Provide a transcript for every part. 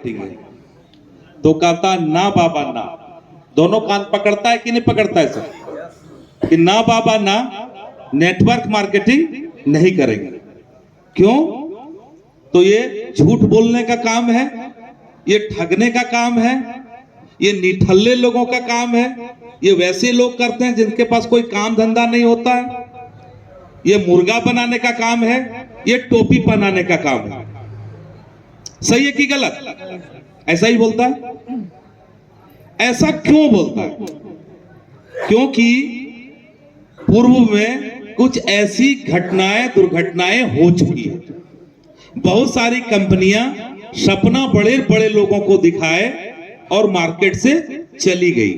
ठीक है, तो कहता ना बाबा ना। दोनों कान पकड़ता है कि नहीं पकड़ता है सर? कि ना बाबा ना, नेटवर्क मार्केटिंग नहीं करेंगे। क्यों? तो ये झूठ बोलने का काम है, ये ठगने का काम है, ये निठल्ले लोगों का काम है। ये वैसे लोग करते हैं जिनके पास कोई काम धंधा नहीं होता है। ये मुर्गा बनाने का काम है, ये टोपी पहनाने का काम है। सही है कि गलत? ऐसा ही बोलता है। ऐसा क्यों बोलता है? क्योंकि पूर्व में कुछ ऐसी घटनाएं दुर्घटनाएं हो चुकी है। बहुत सारी कंपनियां सपना बड़े बड़े लोगों को दिखाए और मार्केट से चली गई।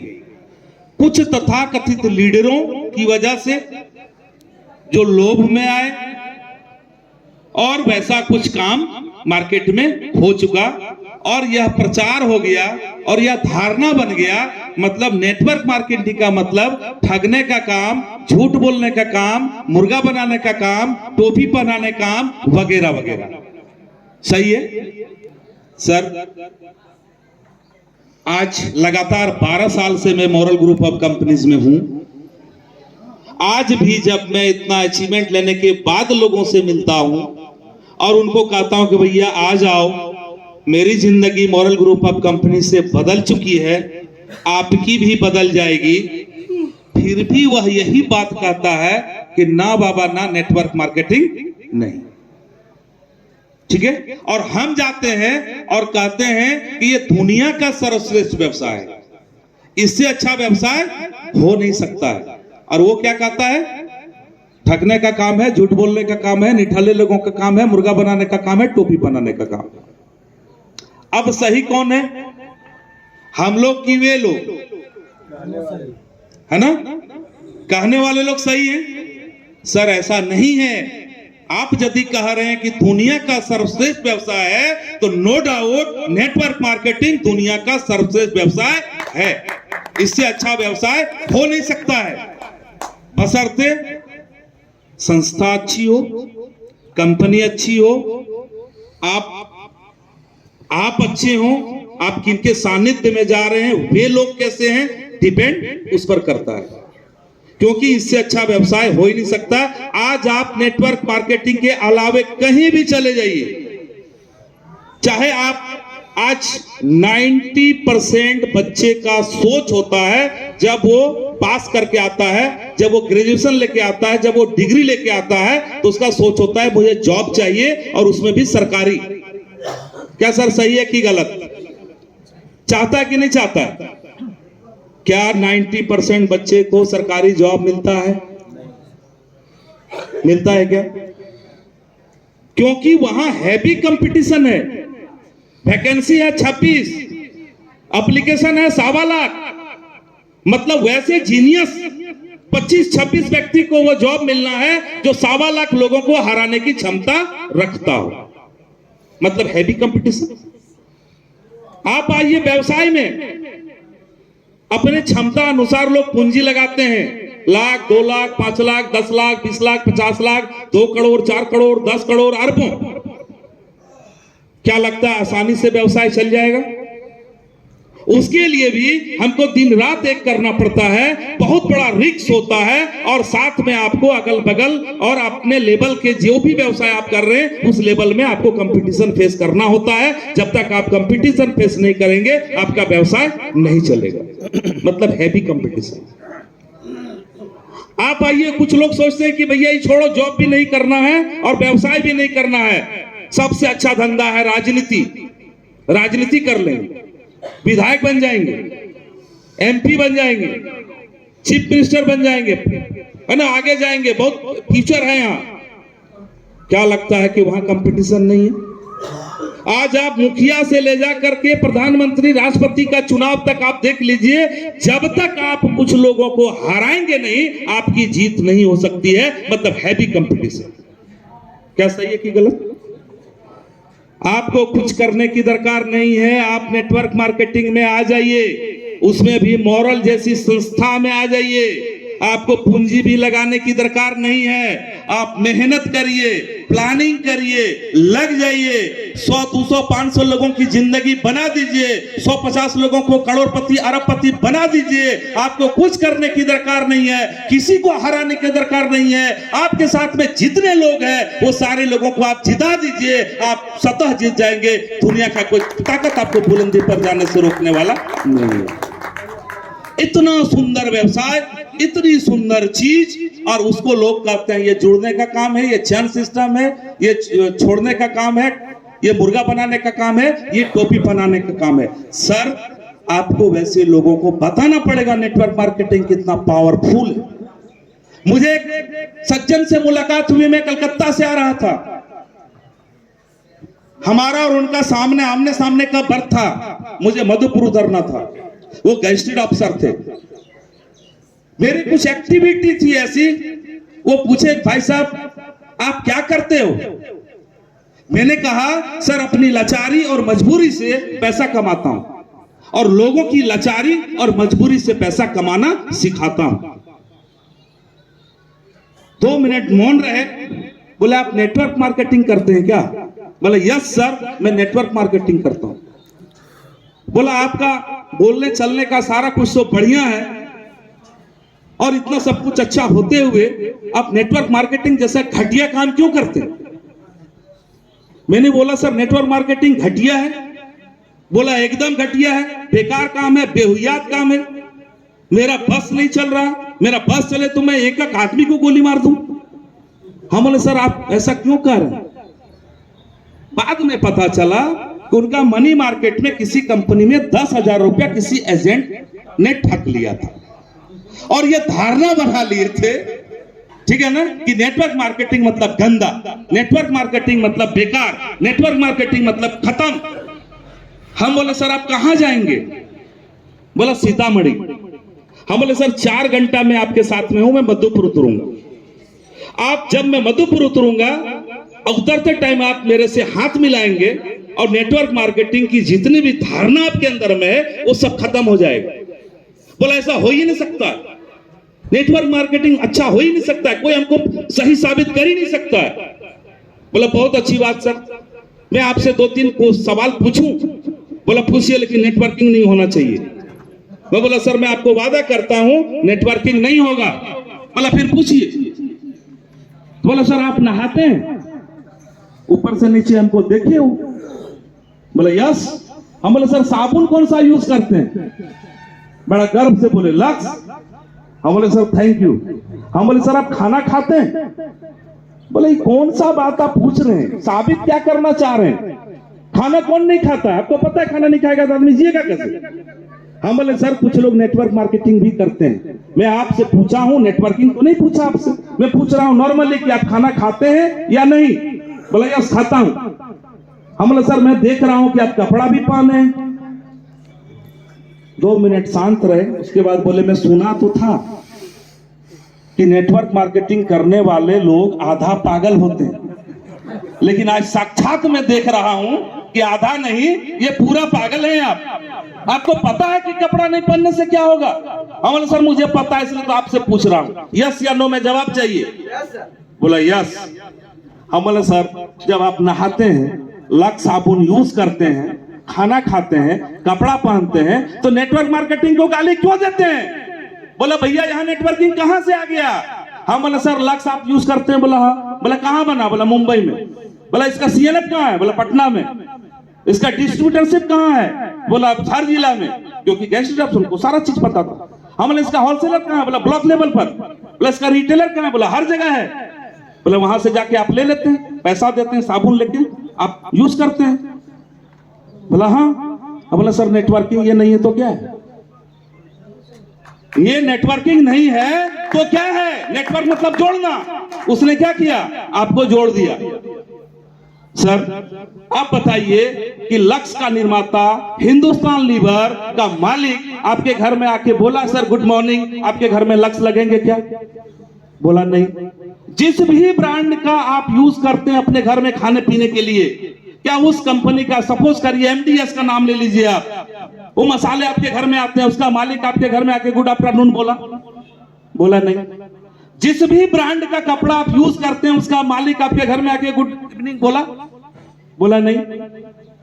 कुछ तथाकथित लीडरों की वजह से जो लोभ में आए और वैसा कुछ काम मार्केट में हो चुका और यह प्रचार हो गया और यह धारणा बन गया। मतलब नेटवर्क मार्केटिंग का मतलब ठगने का काम, झूठ बोलने का काम, मुर्गा बनाने का काम, टोपी पहनाने का काम वगैरह वगैरह। सही है सर? आज लगातार 12 साल से मैं मॉरल ग्रुप ऑफ कंपनीज में हूं। आज भी जब मैं इतना अचीवमेंट लेने के बाद लोगों से मिलता हूं और उनको कहता हूं कि भैया आ जाओ, मेरी जिंदगी मॉरल ग्रुप ऑफ कंपनी से बदल चुकी है, आपकी भी बदल जाएगी, फिर भी वह यही बात कहता है कि ना बाबा ना, नेटवर्क मार्केटिंग नहीं। ठीक है? और हम जाते हैं और कहते हैं कि ये दुनिया का सर्वश्रेष्ठ व्यवसाय है, इससे अच्छा व्यवसाय हो नहीं सकता है। और वो क्या कहता है? ठगने का काम है, झूठ बोलने का काम है, निठाले लोगों का काम है, मुर्गा बनाने का काम है, टोपी बनाने का काम है। अब सही कौन है? हम लोग की वे लोग, है ना? कहने वाले लोग सही हैं। सर ऐसा नहीं है। आप यदि कह रहे हैं कि दुनिया का सर्वश्रेष्ठ व्यवसाय है तो नो डाउट नेटवर्क मार्केटिंग दुनिया का सर्वश्रेष्ठ व्यवसाय है। इससे अच्छा व्यवसाय हो नहीं सकता है, बशर्ते संस्था अच्छी हो, कंपनी अच्छी हो, आप अच्छे हो, आप किनके सानिध्य में जा रहे हैं, वे लोग कैसे हैं, डिपेंड उस पर करता है। क्योंकि इससे अच्छा व्यवसाय हो ही नहीं सकता। आज आप नेटवर्क मार्केटिंग के अलावे कहीं भी चले जाइए, चाहे आप आज 90% बच्चे का सोच होता है जब वो पास करके आता है, जब वो ग्रेजुएशन लेके आता है, जब वो डिग्री लेके आता है, तो उसका सोच होता है मुझे जॉब चाहिए और उसमें भी सरकारी। क्या सर सही है कि गलत? चाहता है कि नहीं चाहता? क्या 90% बच्चे को सरकारी जॉब मिलता है? मिलता है क्या? क्योंकि वहां हैवी कंपटीशन है। वैकेंसी है 26, एप्लीकेशन है 1.25 लाख। मतलब वैसे जीनियस 25-26 व्यक्ति को वो जॉब मिलना है जो 1.25 लाख लोगों को हराने की क्षमता रखता हो। मतलब हैवी कंपटीशन। आप आइए व्यवसाय में, अपने क्षमता अनुसार लोग पूंजी लगाते हैं। लाख, 2 लाख, 5 लाख, 10 लाख, 20 लाख, 50 लाख, 2 करोड़, 4 करोड़, 10 करोड़, अरबों। क्या लगता है आसानी से व्यवसाय चल जाएगा? उसके लिए भी हमको दिन रात एक करना पड़ता है, बहुत बड़ा रिस्क होता है। और साथ में आपको अगल बगल और अपने लेवल के जो भी व्यवसाय आप कर रहे हैं उस लेवल में आपको कंपटीशन फेस करना होता है। जब तक आप कंपटीशन फेस नहीं करेंगे आपका व्यवसाय नहीं चलेगा। मतलब हैवी कंपटीशन। आप आइए, कुछ लोग सोचते हैं कि भैया ये छोड़ो, जॉब भी नहीं करना है और व्यवसाय भी नहीं करना है, सबसे अच्छा धंधा है राजनीति। राजनीति कर लेंगे, विधायक बन जाएंगे, एमपी बन जाएंगे, चीफ मिनिस्टर बन जाएंगे, है ना, आगे जाएंगे, बहुत फ्यूचर है यहाँ। क्या लगता है कि वहां कंपटीशन नहीं है? आज आप मुखिया से ले जाकर के प्रधानमंत्री, राष्ट्रपति का चुनाव तक आप देख लीजिए, जब तक आप कुछ लोगों को हराएंगे नहीं आपकी जीत नहीं हो सकती है। मतलब हैवी कंपटीशन। क्या सही है कि गलत? आपको कुछ करने की दरकार नहीं है, आप नेटवर्क मार्केटिंग में आ जाइए, उसमें भी मॉरल जैसी संस्था में आ जाइए। आपको पूंजी भी लगाने की दरकार नहीं है। आप मेहनत करिए, प्लानिंग करिए, लग जाइए, 100, 200, 500 लोगों की जिंदगी बना दीजिए, 150 लोगों को करोड़पति अरबपति बना दीजिए। आपको कुछ करने की दरकार नहीं है, किसी को हराने की दरकार नहीं है। आपके साथ में जितने लोग हैं वो सारे लोगों को आप जिता दीजिए, आप स्वतः जीत जाएंगे। दुनिया का कोई ताकत आपको बुलंदी पर जाने से रोकने वाला नहीं है। इतना सुंदर व्यवसाय, इतनी सुंदर चीज, और उसको लोग कहते हैं ये जुड़ने का काम है, ये चैन सिस्टम है, ये छोड़ने का काम है, ये मुर्गा बनाने का काम है, ये टोपी बनाने का काम है। सर, आपको वैसे लोगों को बताना पड़ेगा नेटवर्क मार्केटिंग कितना पावरफुल है। मुझे एक सज्जन से मुलाकात हुई, मैं कलकत्ता से आ रहा था। हमारा और उनका सामने आमने सामने का बर्थ था, मुझे मधुपुर उतरना था। वो गैजेटेड अफसर थे, मेरी कुछ एक्टिविटी थी ऐसी। वो पूछे, भाई साहब आप क्या करते हो? मैंने कहा, सर अपनी लाचारी और मजबूरी से पैसा कमाता हूं और लोगों की लाचारी और मजबूरी से पैसा कमाना सिखाता हूं। 2 मिनट मौन रहे। बोले, आप नेटवर्क मार्केटिंग करते हैं क्या? बोले, यस सर, मैं नेटवर्क मार्केटिंग करता हूं। बोला, आपका बोलने चलने का सारा कुछ तो बढ़िया है, और इतना सब कुछ अच्छा होते हुए आप नेटवर्क मार्केटिंग जैसा घटिया काम क्यों करते हैं? मैंने बोला, सर नेटवर्क मार्केटिंग घटिया है? बोला, एकदम घटिया है, बेकार काम है, बेहुयात काम है, मेरा बस नहीं चल रहा। मेरा बस चले तो मैं एक एक आदमी को गोली मार दूं। हम बोले, सर आप ऐसा क्यों कर रहे हैं? बाद में पता चला कि उनका मनी मार्केट में किसी कंपनी में 10,000 रुपया किसी एजेंट ने ठग लिया था, और ये धारणा बना लिए थे, ठीक है ना, कि नेटवर्क मार्केटिंग मतलब गंदा, नेटवर्क मार्केटिंग मतलब बेकार, नेटवर्क मार्केटिंग मतलब खत्म। हम बोले, सर आप कहां जाएंगे? बोला, सीतामढ़ी। हम बोले, सर 4 घंटा में आपके साथ में हूं, मैं मधुपुर उतरूंगा। आप जब मैं मधुपुर उतरूंगा, उतरते टाइम आप मेरे से हाथ मिलाएंगे और नेटवर्क मार्केटिंग की जितनी भी धारणा आपके अंदर में है वो सब खत्म हो जाएगा। बोला, ऐसा हो ही नहीं सकता, नेटवर्क मार्केटिंग अच्छा हो ही नहीं सकता, कोई हमको सही साबित कर ही नहीं सकता है। बोला, बहुत अच्छी बात सर, मैं आपसे 2-3 को सवाल पूछूं? बोला, पूछिए, लेकिन नेटवर्किंग नहीं होना चाहिए। मैं बोला, सर मैं आपको वादा करता हूं नेटवर्किंग नहीं होगा। बोला, फिर पूछिए। बोला, सर आप नहाते हैं ऊपर से नीचे हमको देखे हो? बोले, यस। हम बोले, सर साबुन कौन सा यूज करते हैं? बड़ा गर्व से बोले, लक्स। हम बोले, सर थैंक यू। हम बोले, सर आप खाना खाते हैं? बोले, कौन सा बात आप पूछ रहे हैं, साबित क्या करना चाह रहे हैं? खाना कौन नहीं खाता? आपको पता है खाना नहीं खाएगा तो आदमी जिएगा कैसे? हम बोले, सर कुछ लोग नेटवर्क मार्केटिंग भी करते हैं, मैं आपसे पूछा हूं, नेटवर्किंग तो नहीं पूछा आपसे, मैं पूछ रहा हूं नॉर्मली कि आप खाना खाते हैं या नहीं? बोला, यस खाता हूं। हम बोले, सर मैं देख रहा हूं कि आप कपड़ा भी पहने हैं। 2 मिनट शांत रहे, उसके बाद बोले, मैं सुना तो था कि नेटवर्क मार्केटिंग करने वाले लोग आधा पागल होते हैं, लेकिन आज साक्षात मैं देख रहा हूं कि आधा नहीं, ये पूरा पागल है। आपको पता है कि कपड़ा नहीं पहनने से क्या होगा? हम बोले, सर मुझे पता है, इसलिए तो आपसे पूछ रहा हूं, यस या नो में जवाब चाहिए। बोला, यस। हम बोले, सर जब आप नहाते हैं, लक्स साबुन यूज करते हैं, खाना खाते हैं, कपड़ा पहनते हैं, तो नेटवर्क मार्केटिंग को गाली क्यों देते हैं? बोला, भैया यहाँ नेटवर्किंग कहां से आ गया? हम बोले, सर लक्स आप यूज करते हैं? बोला, हाँ। बोला, कहां बना? बोला, मुंबई में। बोला, इसका सीएलएफ कहां है? बोला, पटना में। इसका डिस्ट्रीब्यूटरशिप कहां है? बोला, हर जिला में, क्योंकि गैजेटेड को सारा चीज पता था। हम बोले, इसका होलसेलर कहां है? बोला, ब्लॉक लेवल पर। बोला, इसका रिटेलर कहां है? बोला, हर जगह है। बोले, वहां से जाके आप ले लेते हैं, पैसा देते हैं, साबुन लेके आप यूज करते हैं? बोला, हाँ। बोला, सर नेटवर्किंग ये नहीं है तो क्या है? ये नेटवर्किंग नहीं है तो क्या है? नेटवर्क मतलब जोड़ना। उसने क्या किया? आपको जोड़ दिया। सर आप बताइए कि लक्स का निर्माता, हिंदुस्तान लीवर का मालिक आपके घर में आके बोला, सर गुड मॉर्निंग, आपके घर में लक्स लगेंगे क्या? बोला, नहीं। जिस भी ब्रांड का आप यूज करते हैं अपने घर में खाने पीने के लिए, क्या उस कंपनी का, सपोज करिए एमडीएस का नाम ले लीजिए आप, वो मसाले आपके घर में आते हैं, उसका मालिक आपके घर में आके गुड आफ्टरनून बोला? बोला नहीं। जिस भी ब्रांड का कपड़ा आप यूज करते हैं उसका मालिक आपके घर में आके गुड इवनिंग बोला नहीं।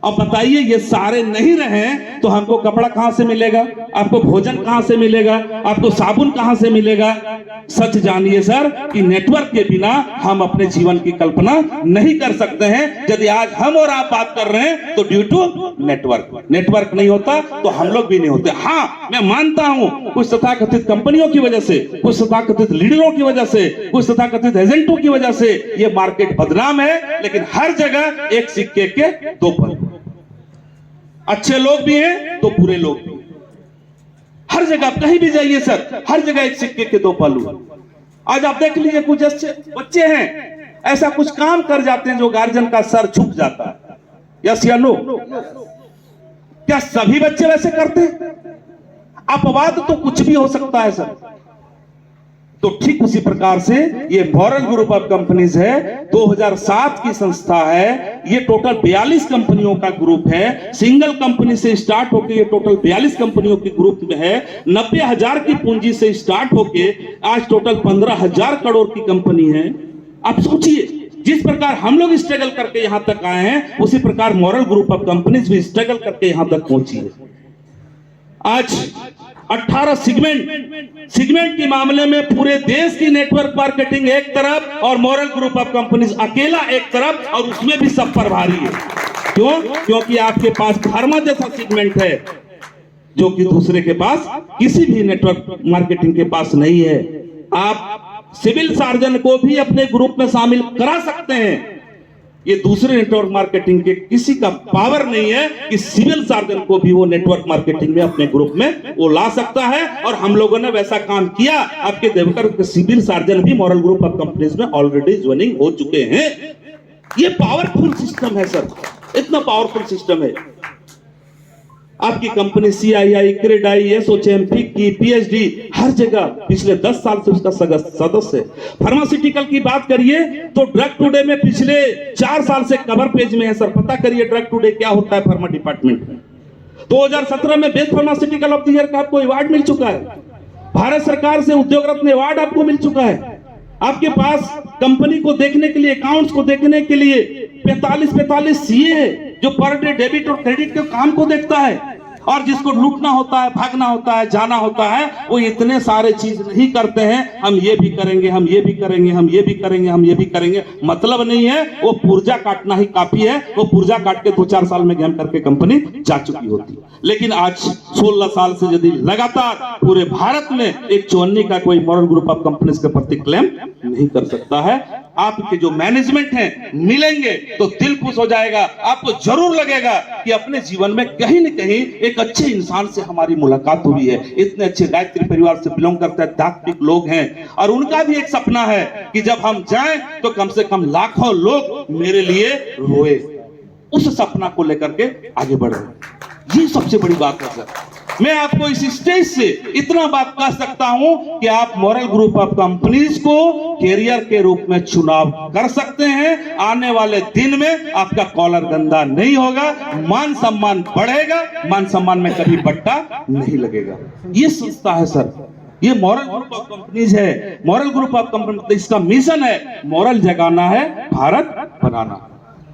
अब बताइए, ये सारे नहीं रहे तो हमको कपड़ा कहां से मिलेगा, आपको भोजन कहां से मिलेगा, आपको साबुन कहां से मिलेगा। सच जानिए सर कि नेटवर्क के बिना हम अपने जीवन की कल्पना नहीं कर सकते हैं। यदि आज हम और आप बात कर रहे हैं तो ड्यू टू नेटवर्क नहीं होता तो हम लोग भी नहीं होते। हाँ, मैं मानता हूं कुछ तथाकथित कंपनियों की वजह से, कुछ तथाकथित लीडरों की वजह से, कुछ तथाकथित एजेंटों की वजह से ये मार्केट बदनाम है, लेकिन हर जगह एक सिक्के के दो पहलू, अच्छे लोग भी हैं तो बुरे लोग भी। हर जगह कहीं भी जाइए सर, हर जगह एक सिक्के के दो पहलू। आज आप देख लीजिए, कुछ अच्छे बच्चे हैं ऐसा कुछ काम कर जाते हैं जो गार्जियन का सर झुक जाता है। यस या नो? क्या सभी बच्चे वैसे करते हैं? अपवाद तो कुछ भी हो सकता है सर। तो ठीक उसी प्रकार से ये मॉरल ग्रुप ऑफ कंपनीज है, 2007 की संस्था है। ये टोटल 42 कंपनियों का ग्रुप है। सिंगल कंपनी से स्टार्ट होकर ये टोटल 42 कंपनियों के ग्रुप में है। 90,000 की पूंजी से स्टार्ट होके आज टोटल 15,000 करोड़ की कंपनी है। आप सोचिए, जिस प्रकार हम लोग स्ट्रगल करके यहां तक आए हैं उसी प्रकार मॉरल ग्रुप ऑफ कंपनीज भी स्ट्रगल करके यहां तक पहुंची है। आज 18 सेगमेंट के मामले में पूरे देश की नेटवर्क मार्केटिंग एक तरफ और मॉरल ग्रुप ऑफ कंपनीज अकेला एक तरफ, और उसमें भी सब पर भारी है। क्यों? क्योंकि आपके पास फार्मा जैसा सेगमेंट है जो कि दूसरे के पास किसी भी नेटवर्क मार्केटिंग के पास नहीं है। आप सिविल सर्जन को भी अपने ग्रुप में शामिल करा सकते हैं। ये दूसरे नेटवर्क मार्केटिंग के किसी का पावर नहीं है कि सिविल सर्जन को भी वो नेटवर्क मार्केटिंग में अपने ग्रुप में वो ला सकता है। और हम लोगों ने वैसा काम किया। आपके देवकर के सिविल सर्जन भी मॉरल ग्रुप ऑफ कंपनीज में ऑलरेडी ज्वाइनिंग हो चुके हैं। ये पावरफुल सिस्टम है सर, इतना पावरफुल सिस्टम है। आपकी कंपनी CII, क्रेडाई, SOCMP की PhD हर जगह पिछले 10 साल से उसका सदस्य है। फार्मास्यूटिकल की बात करिए तो ड्रग टुडे में पिछले 4 साल से कवर पेज में है सर। पता करिए ड्रग टुडे क्या होता है फार्मा डिपार्टमेंट में। 2017 में best pharmaceutical of the year का आपको अवार्ड मिल चुका है। भारत सरकार से उद्योग रत्न अवार्ड आपको मिल चुका है। आपके पास कंपनी को देखने के लिए, अकाउंट्स को देखने के लिए 45 CA है जो पर डे डेबिट और क्रेडिट के काम को देखता है। और जिसको लूटना होता है, भागना होता है, जाना होता है, वो इतने सारे चीज नहीं करते हैं। हम ये भी करेंगे, हम ये भी करेंगे, हम ये भी करेंगे, हम ये भी करेंगे, मतलब नहीं है। वो पुर्जा काटना ही काफी है। वो पुर्जा काट के 2-4 साल में गेम करके कंपनी जा चुकी होती। लेकिन आज 16 साल से यदि लगातार पूरे भारत में एक चौन्नी का कोई मॉरल ग्रुप ऑफ कंपनीज के प्रति क्लेम नहीं कर सकता है। आपके जो मैनेजमेंट हैं मिलेंगे तो दिल खुश हो जाएगा। आपको जरूर लगेगा कि अपने जीवन में कहीं न कहीं एक अच्छे इंसान से हमारी मुलाकात हुई है। इतने अच्छे गायत्री परिवार से बिलोंग करते हैं, दार्शनिक लोग हैं, और उनका भी एक सपना है कि जब हम जाएं तो कम से कम लाखों लोग मेरे लिए रोए। उस सपना को लेकर के आगे बढ़े। ये सबसे बड़ी बात है सर। मैं आपको इस स्टेज से इतना बात कह सकता हूं कि आप मॉरल ग्रुप ऑफ कंपनीज को कैरियर के रूप में चुनाव कर सकते हैं। आने वाले दिन में आपका कॉलर गंदा नहीं होगा, मान सम्मान बढ़ेगा, मान सम्मान में कभी बट्टा नहीं लगेगा। ये संस्था है सर, ये मॉरल ग्रुप ऑफ कंपनीज है। मॉरल ग्रुप ऑफ कंपनी, इसका मिशन है मॉरल जगाना है, भारत बनाना।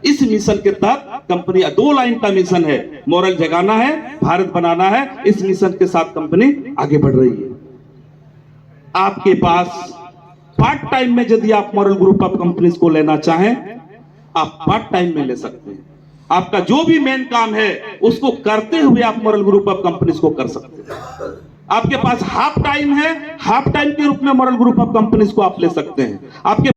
इस मिशन के तहत कंपनी 2 लाइन का मिशन है, मॉरल जगाना है, भारत बनाना है। इस मिशन के साथ कंपनी आगे बढ़ रही है। आपके पास पार्ट टाइम में यदि आप मॉरल ग्रुप ऑफ कंपनीज को लेना चाहें, आप पार्ट टाइम में ले सकते हैं। आपका जो भी मेन काम है उसको करते हुए आप मॉरल ग्रुप ऑफ कंपनीज को कर सकते हैं। आपके पास हाफ टाइम है, हाफ टाइम के रूप में मॉरल ग्रुप ऑफ कंपनीज को आप ले सकते हैं। आपके